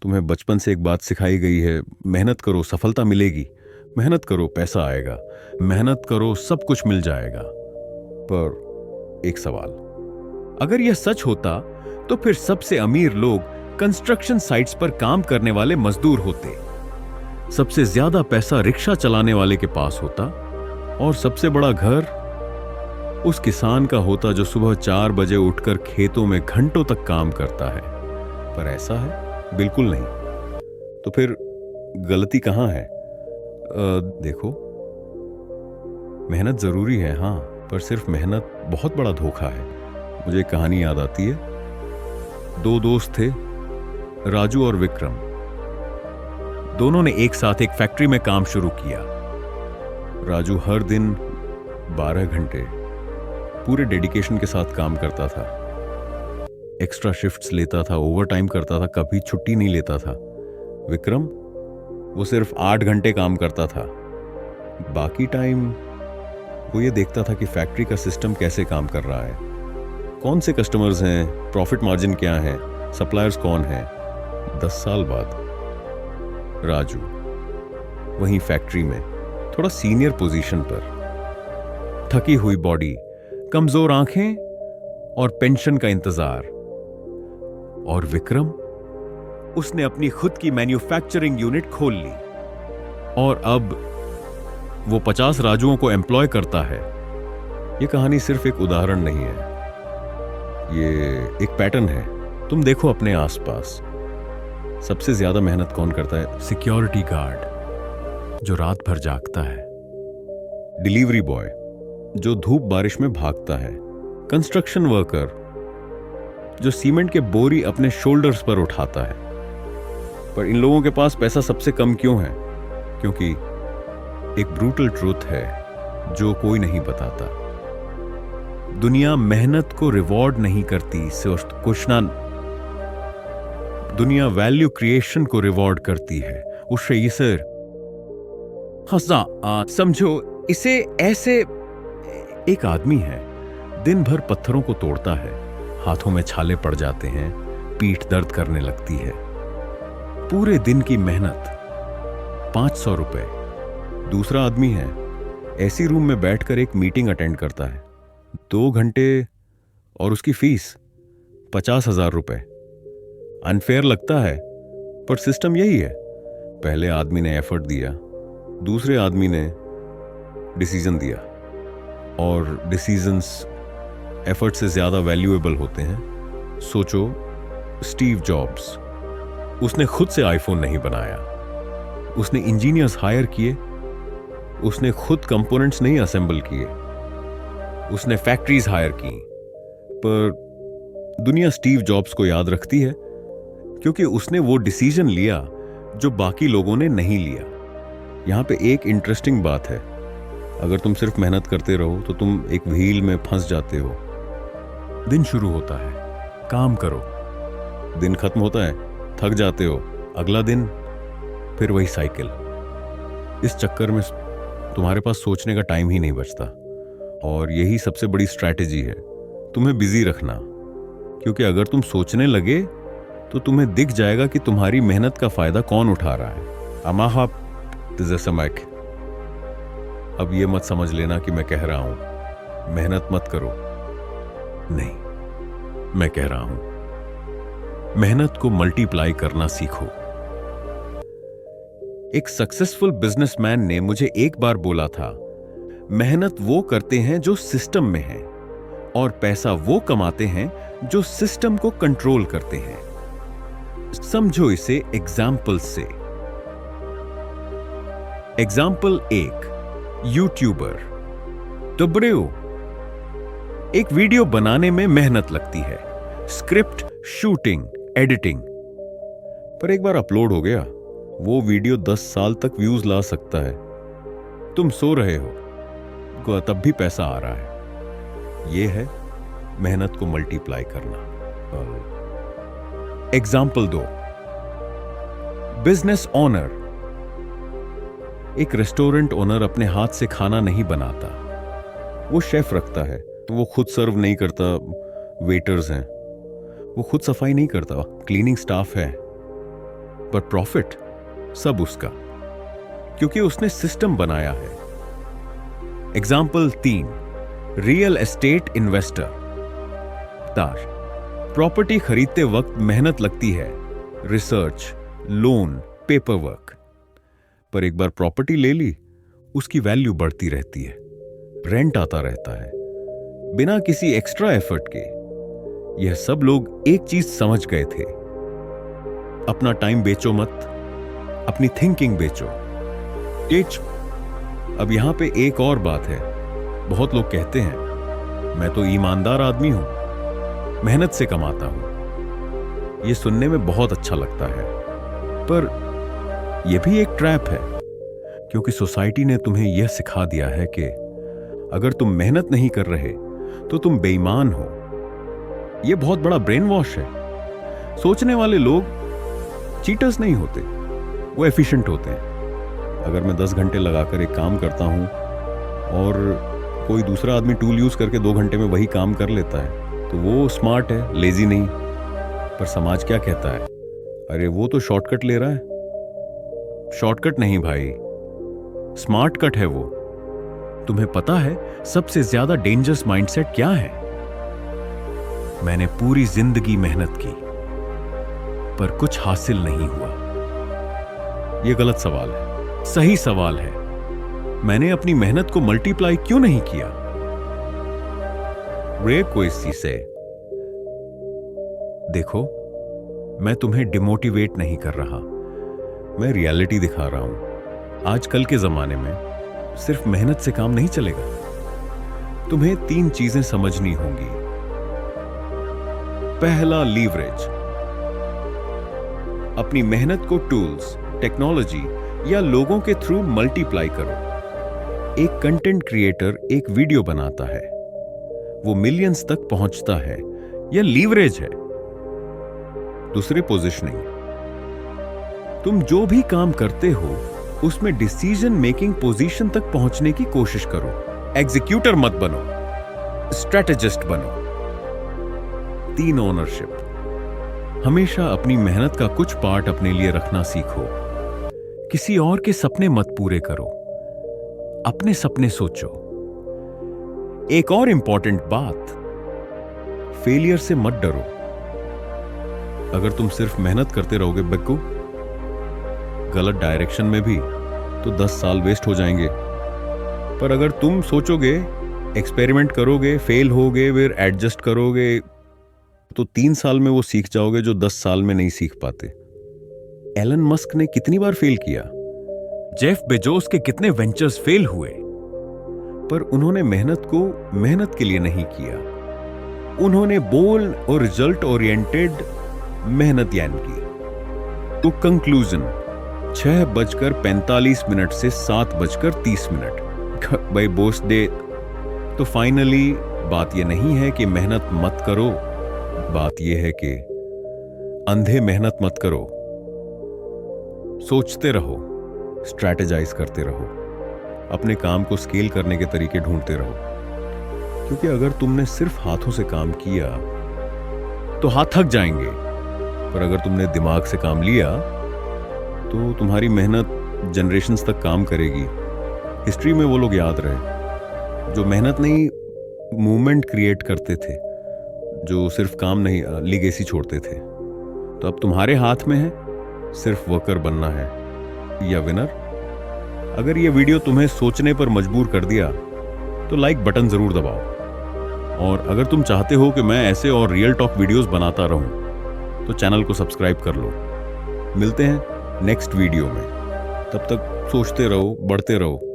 तुम्हें बचपन से एक बात सिखाई गई है, मेहनत करो सफलता मिलेगी, मेहनत करो पैसा आएगा, मेहनत करो सब कुछ मिल जाएगा। पर एक सवाल, अगर यह सच होता तो फिर सबसे अमीर लोग कंस्ट्रक्शन साइट्स पर काम करने वाले मजदूर होते, सबसे ज्यादा पैसा रिक्शा चलाने वाले के पास होता, और सबसे बड़ा घर उस किसान का होता जो सुबह 4 बजे उठकर खेतों में घंटों तक काम करता है। पर ऐसा है? बिल्कुल नहीं। तो फिर गलती कहां है? देखो, मेहनत जरूरी है हाँ, पर सिर्फ मेहनत बहुत बड़ा धोखा है। मुझे एक कहानी याद आती है। 2 दोस्त थे, राजू और विक्रम। दोनों ने एक साथ एक फैक्ट्री में काम शुरू किया। राजू हर दिन 12 घंटे पूरे डेडिकेशन के साथ काम करता था, एक्स्ट्रा शिफ्ट्स लेता था, ओवर टाइम करता था, कभी छुट्टी नहीं लेता था। विक्रम, वो सिर्फ 8 घंटे काम करता था। बाकी टाइम वो ये देखता था कि फैक्ट्री का सिस्टम कैसे काम कर रहा है, कौन से कस्टमर्स हैं, प्रॉफिट मार्जिन क्या है, सप्लायर्स कौन है। 10 साल बाद राजू वहीं फैक्ट्री में थोड़ा सीनियर पोजीशन पर, थकी हुई बॉडी, कमजोर आंखें और पेंशन का इंतजार। और विक्रम, उसने अपनी खुद की मैन्युफैक्चरिंग यूनिट खोल ली और अब वो 50 राजुओं को एम्प्लॉय करता है। ये कहानी सिर्फ एक उदाहरण नहीं है, ये एक पैटर्न है। तुम देखो अपने आसपास, सबसे ज्यादा मेहनत कौन करता है? सिक्योरिटी गार्ड जो रात भर जागता है, डिलीवरी बॉय जो धूप बारिश में भागता है, कंस्ट्रक्शन वर्कर जो सीमेंट के बोरी अपने शोल्डर्स पर उठाता है। पर इन लोगों के पास पैसा सबसे कम क्यों है? क्योंकि एक ब्रूटल ट्रूथ है जो कोई नहीं बताता। दुनिया मेहनत को रिवॉर्ड नहीं करती, सिर्फ कुछ ना, दुनिया वैल्यू क्रिएशन को रिवॉर्ड करती है। उससे इसे समझो, इसे ऐसे एक आदमी है, दिन भर पत्थरों को तोड़ता है, हाथों में छाले पड़ जाते हैं, पीठ दर्द करने लगती है। पूरे दिन की मेहनत 500 रुपए। दूसरा आदमी है, ऐसी रूम में बैठकर एक मीटिंग अटेंड करता है, 2 घंटे और उसकी फीस 50,000 रुपए। अनफेयर लगता है, पर सिस्टम यही है। पहले आदमी ने एफर्ट दिया, दूसरे आदमी ने डिसीजन दिया, और डिसीजंस एफर्ट से ज्यादा वैल्यूएबल होते हैं। सोचो, स्टीव जॉब्स, उसने खुद से आईफोन नहीं बनाया, उसने इंजीनियर्स हायर किए, उसने खुद कंपोनेंट्स नहीं असेंबल किए, उसने फैक्ट्रीज हायर की। पर दुनिया स्टीव जॉब्स को याद रखती है क्योंकि उसने वो डिसीजन लिया जो बाकी लोगों ने नहीं लिया। यहां पे एक इंटरेस्टिंग बात है, अगर तुम सिर्फ मेहनत करते रहो तो तुम एक व्हील में फंस जाते हो। दिन शुरू होता है, काम करो, दिन खत्म होता है, थक जाते हो, अगला दिन, फिर वही साइकिल। इस चक्कर में तुम्हारे पास सोचने का टाइम ही नहीं बचता। और यही सबसे बड़ी स्ट्रैटेजी है, तुम्हें बिजी रखना। क्योंकि अगर तुम सोचने लगे तो तुम्हें दिख जाएगा कि तुम्हारी मेहनत का फायदा कौन उठा रहा है। अमाहा तिजसमैक। अब ये मत समझ लेना कि मैं कह रहा हूं मेहनत मत करो, नहीं, मैं कह रहा हूं मेहनत को मल्टीप्लाई करना सीखो। एक सक्सेसफुल बिजनेसमैन ने मुझे एक बार बोला था, मेहनत वो करते हैं जो सिस्टम में हैं, और पैसा वो कमाते हैं जो सिस्टम को कंट्रोल करते हैं। समझो इसे एग्जाम्पल से। Example 1, YouTuber. डब्ल्यू, एक वीडियो बनाने में मेहनत लगती है, स्क्रिप्ट, शूटिंग, एडिटिंग। पर एक बार अपलोड हो गया, वो वीडियो 10 साल तक व्यूज ला सकता है। तुम सो रहे हो, तब भी पैसा आ रहा है। यह है मेहनत को मल्टीप्लाई करना। Example 2, business owner. एक रेस्टोरेंट ओनर अपने हाथ से खाना नहीं बनाता, वो शेफ रखता है, तो वो खुद सर्व नहीं करता, वेटर्स हैं, वो खुद सफाई नहीं करता, क्लीनिंग स्टाफ है। पर प्रॉफिट सब उसका, क्योंकि उसने सिस्टम बनाया है। Example 3, real estate investor. ताश, प्रॉपर्टी खरीदते वक्त मेहनत लगती है, रिसर्च, लोन, पेपर वर्क। पर एक बार प्रॉपर्टी ले ली, उसकी वैल्यू बढ़ती रहती है, रेंट आता रहता है, बिना किसी एक्स्ट्रा एफर्ट के। यह सब लोग एक चीज समझ गए थे, अपना टाइम बेचो मत, अपनी थिंकिंग बेचो। अब यहां पे एक और बात है। बहुत लोग कहते हैं मैं तो ईमानदार आदमी हूं, मेहनत से कमाता हूं। यह सुनने में बहुत अच्छा लगता है, पर यह भी एक ट्रैप है, क्योंकि सोसाइटी ने तुम्हें यह सिखा दिया है कि अगर तुम मेहनत नहीं कर रहे तो तुम बेईमान हो। यह बहुत बड़ा ब्रेन वॉश है। सोचने वाले लोग चीटर्स नहीं होते, वो एफिशिएंट होते हैं। अगर मैं 10 घंटे लगाकर एक काम करता हूं और कोई दूसरा आदमी टूल यूज करके 2 घंटे में वही काम कर लेता है, तो वो स्मार्ट है, लेजी नहीं। पर समाज क्या कहता है? अरे वो तो शॉर्टकट ले रहा है। शॉर्टकट नहीं भाई, स्मार्ट कट है वो। तुम्हें पता है सबसे ज्यादा डेंजरस माइंडसेट क्या है? मैंने पूरी जिंदगी मेहनत की पर कुछ हासिल नहीं हुआ। यह गलत सवाल है। सही सवाल है, मैंने अपनी मेहनत को मल्टीप्लाई क्यों नहीं किया? रे क्वेसी से देखो, मैं तुम्हें डिमोटिवेट नहीं कर रहा, मैं रियलिटी दिखा रहा हूं। आजकल के जमाने में सिर्फ मेहनत से काम नहीं चलेगा। तुम्हें 3 चीजें समझनी होंगी। पहला, लीवरेज। अपनी मेहनत को टूल्स, टेक्नोलॉजी या लोगों के थ्रू मल्टीप्लाई करो। एक कंटेंट क्रिएटर एक वीडियो बनाता है, वो मिलियंस तक पहुंचता है, यह लीवरेज है। दूसरी, पोजीशनिंग। तुम जो भी काम करते हो उसमें डिसीजन मेकिंग पोजीशन तक पहुंचने की कोशिश करो। एग्जीक्यूटर मत बनो, स्ट्रेटेजिस्ट बनो। 3, ओनरशिप। हमेशा अपनी मेहनत का कुछ पार्ट अपने लिए रखना सीखो। किसी और के सपने मत पूरे करो, अपने सपने सोचो। एक और इंपॉर्टेंट बात, फेलियर से मत डरो। अगर तुम सिर्फ मेहनत करते रहोगे बक्कू, गलत डायरेक्शन में भी, तो 10 साल वेस्ट हो जाएंगे। पर अगर तुम सोचोगे, एक्सपेरिमेंट करोगे, फेल होगे, फिर एडजस्ट करोगे, तो 3 साल में वो सीख जाओगे जो 10 साल में नहीं सीख पाते। एलन मस्क ने कितनी बार फेल किया, जेफ बेजोस के कितने वेंचर्स फेल हुए, पर उन्होंने मेहनत को मेहनत के लिए नहीं किया। उन्होंने बोल्ड और रिजल्ट ओरिएंटेड मेहनत यानी की। तो कंक्लूजन, 6:45 से 7:30 भाई बोस डे। तो फाइनली बात यह नहीं है कि मेहनत मत करो, बात यह है कि अंधे मेहनत मत करो। सोचते रहो, स्ट्रैटेजाइज करते रहो, अपने काम को स्केल करने के तरीके ढूंढते रहो। क्योंकि अगर तुमने सिर्फ हाथों से काम किया तो हाथ थक जाएंगे, पर अगर तुमने दिमाग से काम लिया तो तुम्हारी मेहनत जनरेशंस तक काम करेगी। हिस्ट्री में वो लोग याद रहे जो मेहनत नहीं, मूवमेंट क्रिएट करते थे, जो सिर्फ काम नहीं, लीगेसी छोड़ते थे। तो अब तुम्हारे हाथ में है, सिर्फ वर्कर बनना है या विनर। अगर ये वीडियो तुम्हें सोचने पर मजबूर कर दिया तो लाइक बटन जरूर दबाओ। और अगर तुम चाहते हो कि मैं ऐसे और रियल टॉक वीडियोस बनाता रहूं तो चैनल को सब्सक्राइब कर लो। मिलते हैं नेक्स्ट वीडियो में, तब तक सोचते रहो, बढ़ते रहो।